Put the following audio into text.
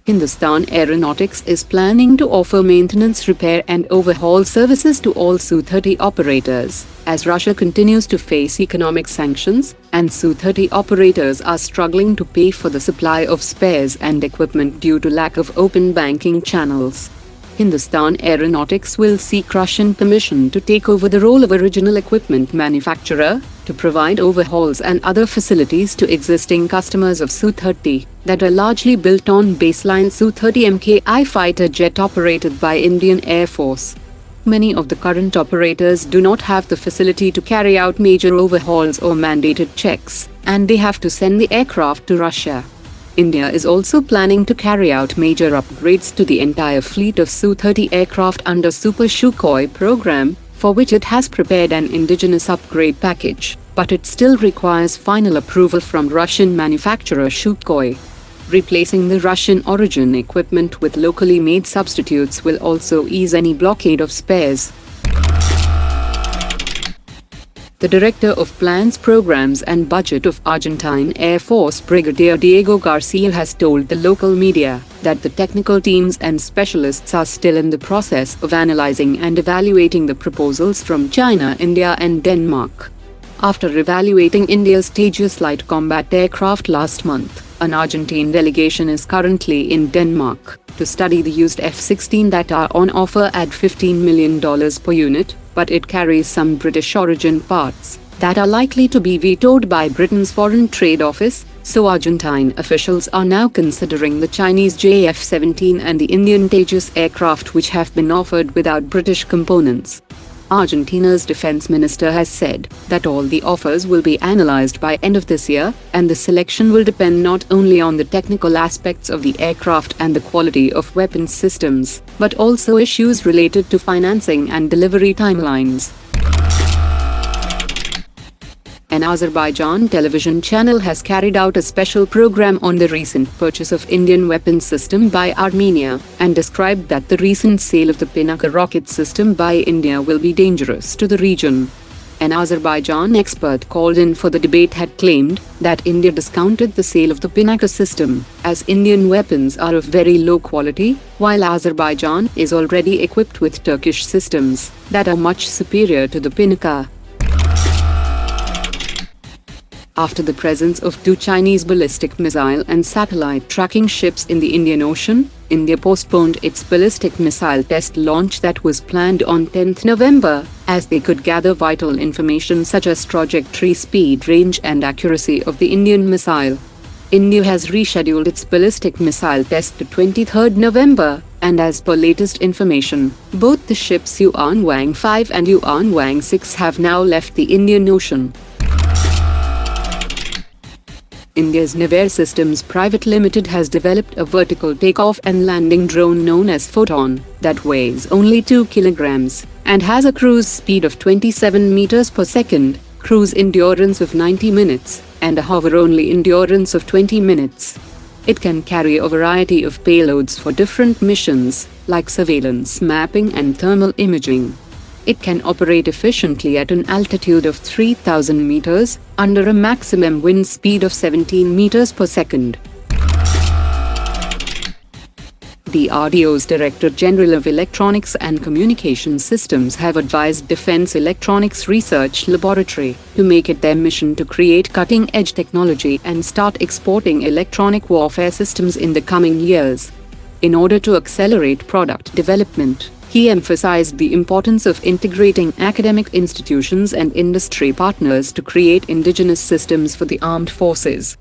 Hindustan Aeronautics is planning to offer maintenance, repair and overhaul services to all Su-30 operators, as Russia continues to face economic sanctions, and Su-30 operators are struggling to pay for the supply of spares and equipment due to lack of open banking channels. Hindustan Aeronautics will seek Russian permission to take over the role of original equipment manufacturer, to provide overhauls and other facilities to existing customers of Su-30, that are largely built on baseline Su-30 Mki fighter jet operated by Indian Air Force. Many of the current operators do not have the facility to carry out major overhauls or mandated checks, and they have to send the aircraft to Russia. India is also planning to carry out major upgrades to the entire fleet of Su-30 aircraft under Super Sukhoi program, for which it has prepared an indigenous upgrade package, but it still requires final approval from Russian manufacturer Sukhoi. Replacing the Russian origin equipment with locally made substitutes will also ease any blockade of spares. The Director of Plans, Programs and Budget of Argentine Air Force, Brigadier Diego Garcia, has told the local media that the technical teams and specialists are still in the process of analyzing and evaluating the proposals from China, India and Denmark. After evaluating India's Tejas light combat aircraft last month, an Argentine delegation is currently in Denmark to study the used F-16 that are on offer at $15 million per unit, but it carries some British origin parts that are likely to be vetoed by Britain's Foreign Trade Office, so Argentine officials are now considering the Chinese JF-17 and the Indian Tejas aircraft, which have been offered without British components. Argentina's defense minister has said that all the offers will be analyzed by end of this year, and the selection will depend not only on the technical aspects of the aircraft and the quality of weapons systems, but also issues related to financing and delivery timelines. An Azerbaijan television channel has carried out a special program on the recent purchase of Indian weapons system by Armenia, and described that the recent sale of the Pinaka rocket system by India will be dangerous to the region. An Azerbaijan expert called in for the debate had claimed that India discounted the sale of the Pinaka system, as Indian weapons are of very low quality, while Azerbaijan is already equipped with Turkish systems that are much superior to the Pinaka. After the presence of 2 Chinese ballistic missile and satellite tracking ships in the Indian Ocean, India postponed its ballistic missile test launch that was planned on 10th November, as they could gather vital information such as trajectory, speed, range and accuracy of the Indian missile. India has rescheduled its ballistic missile test to 23rd November, and as per latest information, both the ships Yuan Wang 5 and Yuan Wang 6 have now left the Indian Ocean. India's Naver Systems Private Limited has developed a vertical takeoff and landing drone known as Photon that weighs only 2 kilograms and has a cruise speed of 27 meters per second, cruise endurance of 90 minutes, and a hover-only endurance of 20 minutes. It can carry a variety of payloads for different missions, like surveillance, mapping and thermal imaging. It can operate efficiently at an altitude of 3,000 meters, under a maximum wind speed of 17 meters per second. DRDO's Director General of Electronics and Communication Systems have advised Defense Electronics Research Laboratory to make it their mission to create cutting-edge technology and start exporting electronic warfare systems in the coming years. In order to accelerate product development, he emphasized the importance of integrating academic institutions and industry partners to create indigenous systems for the armed forces.